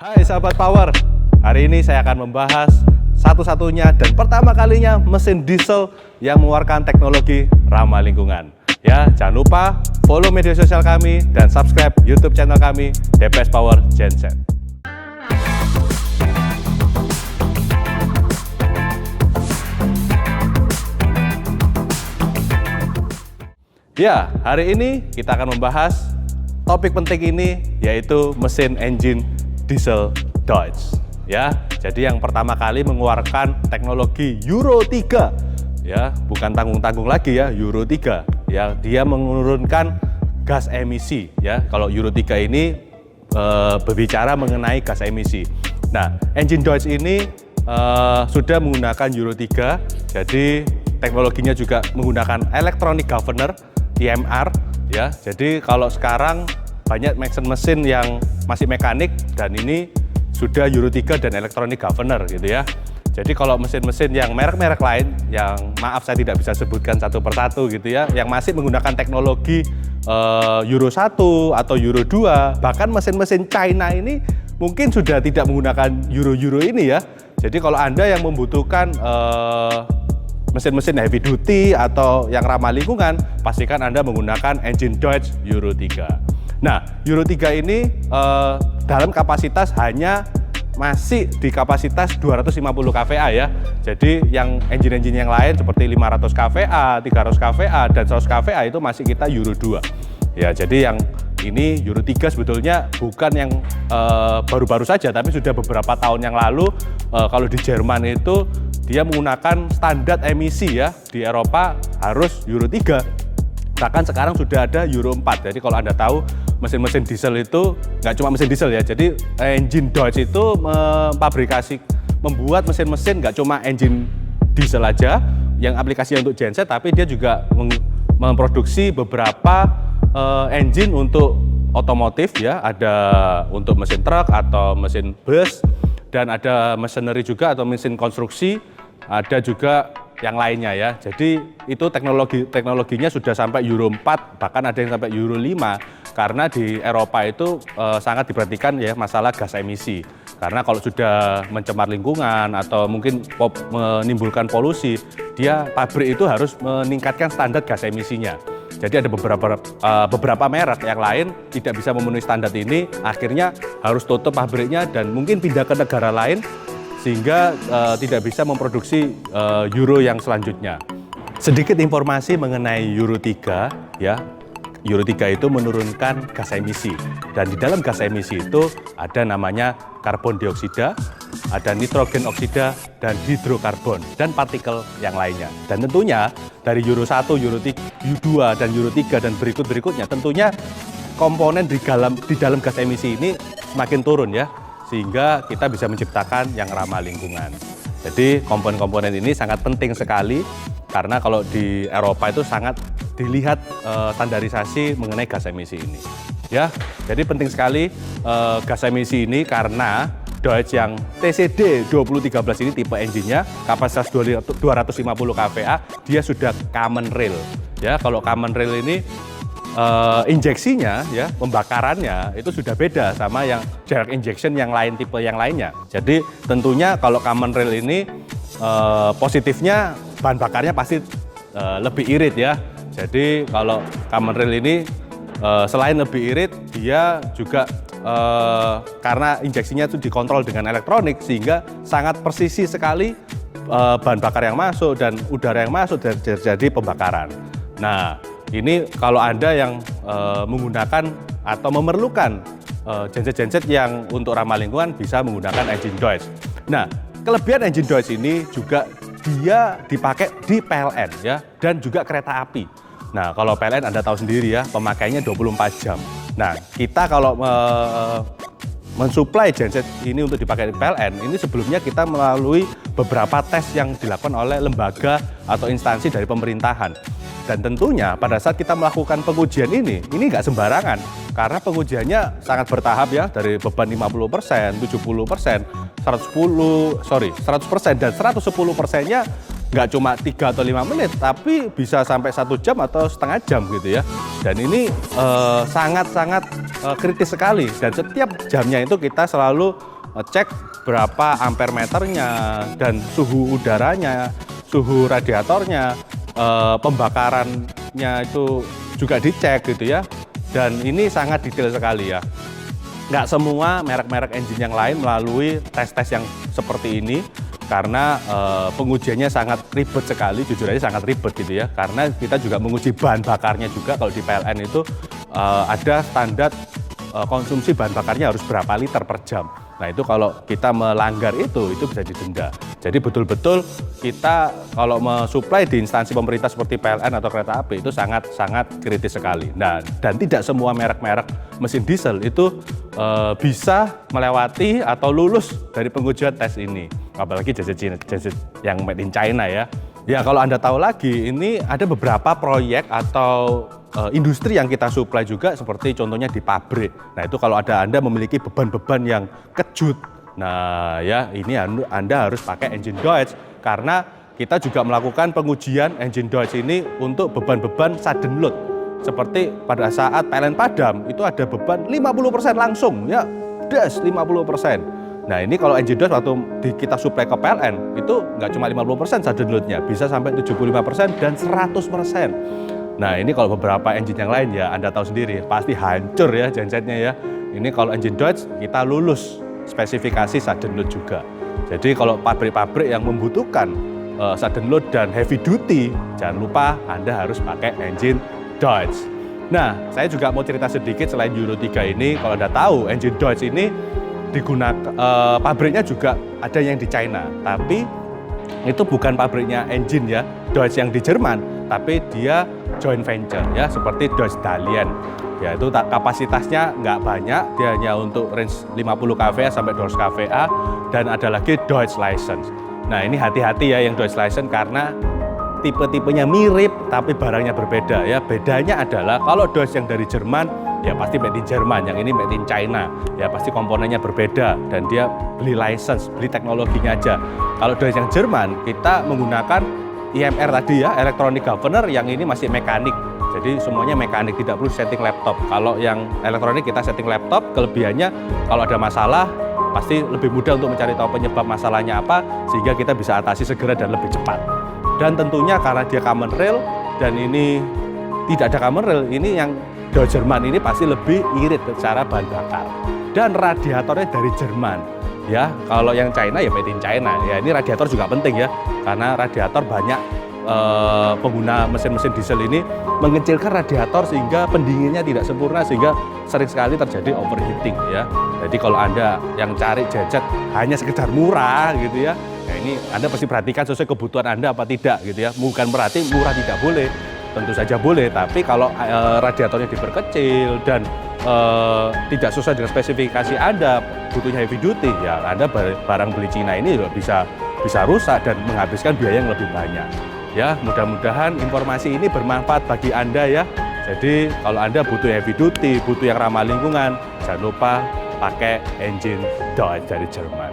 Hai sahabat Power, hari ini saya akan membahas satu-satunya dan pertama kalinya mesin diesel yang mengeluarkan teknologi ramah lingkungan. Ya, jangan lupa follow media sosial kami dan subscribe YouTube channel kami DPS Power Genset. Ya, hari ini kita akan membahas topik penting ini, yaitu mesin engine diesel Dodge. Ya, jadi yang pertama kali mengeluarkan teknologi Euro 3. Ya, bukan tanggung-tanggung lagi ya, Euro 3. Ya, dia menurunkan gas emisi. Ya, kalau Euro 3 ini berbicara mengenai gas emisi. Nah, engine Dodge ini sudah menggunakan Euro 3. Jadi teknologinya juga menggunakan electronic governor EMR. Ya, jadi kalau sekarang banyak mesin-mesin yang masih mekanik dan ini sudah Euro 3 dan electronic governor gitu ya. Jadi kalau mesin-mesin yang merek-merek lain yang maaf saya tidak bisa sebutkan satu persatu gitu ya, yang masih menggunakan teknologi Euro 1 atau Euro 2, bahkan mesin-mesin China ini mungkin sudah tidak menggunakan Euro ini ya. Jadi kalau Anda yang membutuhkan mesin-mesin heavy duty atau yang ramah lingkungan, pastikan Anda menggunakan engine Dodge Euro 3. Nah, Euro 3 ini dalam kapasitas hanya masih di kapasitas 250 kVA ya. Jadi yang engine-engine yang lain seperti 500 kVA, 300 kVA, dan 100 kVA itu masih kita Euro 2. Ya, jadi yang ini Euro 3 sebetulnya bukan yang baru-baru saja, tapi sudah beberapa tahun yang lalu. Kalau di Jerman itu dia menggunakan standar emisi ya, di Eropa harus Euro 3. Bahkan sekarang sudah ada Euro 4. Jadi kalau Anda tahu mesin-mesin diesel itu nggak cuma mesin diesel ya. Jadi engine Dodge itu membuat mesin-mesin nggak cuma engine diesel aja yang aplikasinya untuk genset, tapi dia juga memproduksi beberapa engine untuk otomotif ya. Ada untuk mesin truk atau mesin bus, dan ada machinery juga atau mesin konstruksi, ada juga yang lainnya ya. Jadi itu teknologinya sudah sampai Euro 4, bahkan ada yang sampai Euro 5, karena di Eropa itu sangat diperhatikan ya masalah gas emisi. Karena kalau sudah mencemar lingkungan atau mungkin menimbulkan polusi, pabrik itu harus meningkatkan standar gas emisinya. Jadi ada beberapa merek yang lain tidak bisa memenuhi standar ini, akhirnya harus tutup pabriknya dan mungkin pindah ke negara lain, sehingga tidak bisa memproduksi Euro yang selanjutnya. Sedikit informasi mengenai Euro 3 ya. Euro 3 itu menurunkan gas emisi, dan di dalam gas emisi itu ada namanya karbon dioksida, ada nitrogen oksida, dan hidrokarbon, dan partikel yang lainnya. Dan tentunya dari Euro 1, Euro 2, dan Euro 3 dan berikutnya tentunya komponen di dalam gas emisi ini semakin turun ya, sehingga kita bisa menciptakan yang ramah lingkungan. Jadi komponen-komponen ini sangat penting sekali, karena kalau di Eropa itu sangat dilihat standarisasi mengenai gas emisi ini. Ya, jadi penting sekali gas emisi ini, karena Dodge yang TCD 2013 ini tipe engine-nya kapasitas 250 kVA, dia sudah common rail. Ya, kalau common rail ini injeksinya ya, pembakarannya itu sudah beda sama yang direct injection yang lain, tipe yang lainnya. Jadi tentunya kalau common rail ini positifnya bahan bakarnya pasti lebih irit ya. Jadi kalau common rail ini selain lebih irit, dia juga karena injeksinya itu dikontrol dengan elektronik, sehingga sangat presisi sekali bahan bakar yang masuk dan udara yang masuk dan terjadi pembakaran. Nah, ini kalau Anda yang menggunakan atau memerlukan genset-genset yang untuk ramah lingkungan, bisa menggunakan engine Dodge. Nah, kelebihan engine Dodge ini juga dia dipakai di PLN ya, dan juga kereta api. Nah, kalau PLN Anda tahu sendiri ya, pemakaiannya 24 jam. Nah, kita kalau mensuplai genset ini untuk dipakai di PLN, ini sebelumnya kita melalui beberapa tes yang dilakukan oleh lembaga atau instansi dari pemerintahan. Dan tentunya pada saat kita melakukan pengujian ini nggak sembarangan, karena pengujiannya sangat bertahap ya, dari beban 50%, 70%, 100% dan 110%-nya nggak cuma 3 atau 5 menit, tapi bisa sampai 1 jam atau setengah jam gitu ya. Dan ini sangat-sangat kritis sekali, dan setiap jamnya itu kita selalu cek berapa ampere meternya dan suhu udaranya, suhu radiatornya, pembakarannya itu juga dicek gitu ya. Dan ini sangat detail sekali ya. Nggak semua merek-merek engine yang lain melalui tes-tes yang seperti ini karena pengujiannya sangat ribet sekali, jujur aja sangat ribet gitu ya. Karena kita juga menguji bahan bakarnya juga, kalau di PLN itu ada standar konsumsi bahan bakarnya harus berapa liter per jam. Nah itu kalau kita melanggar itu bisa didenda. Jadi betul-betul kita kalau mensuplai di instansi pemerintah seperti PLN atau kereta api itu sangat kritis sekali. Nah, dan tidak semua merek-merek mesin diesel itu bisa melewati atau lulus dari pengujian tes ini. Apalagi genset yang made in China ya. Ya kalau Anda tahu lagi, ini ada beberapa proyek atau industri yang kita suplai juga, seperti contohnya di pabrik. Nah itu kalau Anda memiliki beban-beban yang kejut, nah ya ini Anda harus pakai engine Dodge, karena kita juga melakukan pengujian engine Dodge ini untuk beban-beban sudden load. Seperti pada saat PLN padam, itu ada beban 50% langsung, ya das 50%. Nah ini kalau engine Dodge waktu kita suplai ke PLN, itu nggak cuma 50% sudden load-nya, bisa sampai 75% dan 100%. Nah ini kalau beberapa engine yang lain ya Anda tahu sendiri, pasti hancur ya gensetnya ya. Ini kalau engine Dodge kita lulus spesifikasi sudden load juga. Jadi kalau pabrik-pabrik yang membutuhkan sudden load dan heavy duty, jangan lupa Anda harus pakai engine Dodge. Nah saya juga mau cerita sedikit selain Euro 3 ini, kalau Anda tahu engine Dodge ini digunakan pabriknya juga ada yang di China, tapi itu bukan pabriknya engine ya, Dodge yang di Jerman, tapi dia joint venture ya, seperti Dodge Dalian. Ya itu kapasitasnya nggak banyak, dia hanya untuk range 50 kVA sampai 200 kVA, dan ada lagi Dodge License. Nah ini hati-hati ya yang Dodge License, karena tipe-tipenya mirip tapi barangnya berbeda ya. Bedanya adalah kalau Dodge yang dari Jerman ya pasti made in Jerman, yang ini made in China ya pasti komponennya berbeda dan dia beli license, beli teknologinya aja. Kalau Dodge yang Jerman kita menggunakan IMR tadi ya, electronic governor, yang ini masih mekanik. Jadi semuanya mekanik, tidak perlu setting laptop. Kalau yang elektronik kita setting laptop, kelebihannya kalau ada masalah pasti lebih mudah untuk mencari tahu penyebab masalahnya apa, sehingga kita bisa atasi segera dan lebih cepat. Dan tentunya karena dia common rail dan ini tidak ada common rail, ini yang Dodge Jerman ini pasti lebih irit secara bahan bakar. Dan radiatornya dari Jerman. Ya, kalau yang China ya made in China. Ya, ini radiator juga penting ya, karena radiator banyak pengguna mesin-mesin diesel ini mengecilkan radiator sehingga pendinginnya tidak sempurna, sehingga sering sekali terjadi overheating ya. Jadi kalau Anda yang cari genset hanya sekedar murah gitu ya, ya ini Anda pasti perhatikan sesuai kebutuhan Anda apa tidak gitu ya. Bukan berarti murah tidak boleh, tentu saja boleh, tapi kalau radiatornya diperkecil dan tidak sesuai dengan spesifikasi Anda, butuhnya heavy duty, ya Anda barang beli Cina ini bisa rusak dan menghabiskan biaya yang lebih banyak. Ya, mudah-mudahan informasi ini bermanfaat bagi Anda ya. Jadi kalau Anda butuh heavy duty, butuh yang ramah lingkungan, jangan lupa pakai engine Dodge dari Jerman.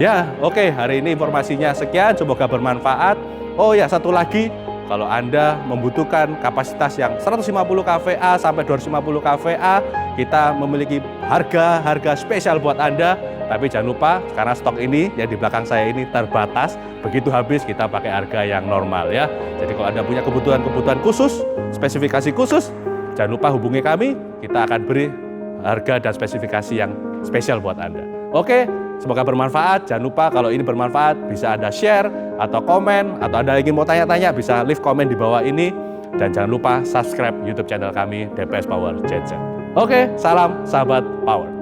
Ya, oke, hari ini informasinya sekian, semoga bermanfaat. Oh ya, satu lagi, kalau Anda membutuhkan kapasitas yang 150 kVA sampai 250 kVA, kita memiliki harga spesial buat Anda. Tapi jangan lupa, karena stok ini yang di belakang saya ini terbatas, begitu habis kita pakai harga yang normal ya. Jadi kalau Anda punya kebutuhan khusus, spesifikasi khusus, jangan lupa hubungi kami, kita akan beri harga dan spesifikasi yang spesial buat Anda. Oke, semoga bermanfaat. Jangan lupa kalau ini bermanfaat bisa Anda share atau komen, atau Anda lagi mau tanya-tanya bisa leave komen di bawah ini. Dan jangan lupa subscribe YouTube channel kami DPS Power Genset. Oke, salam sahabat Power.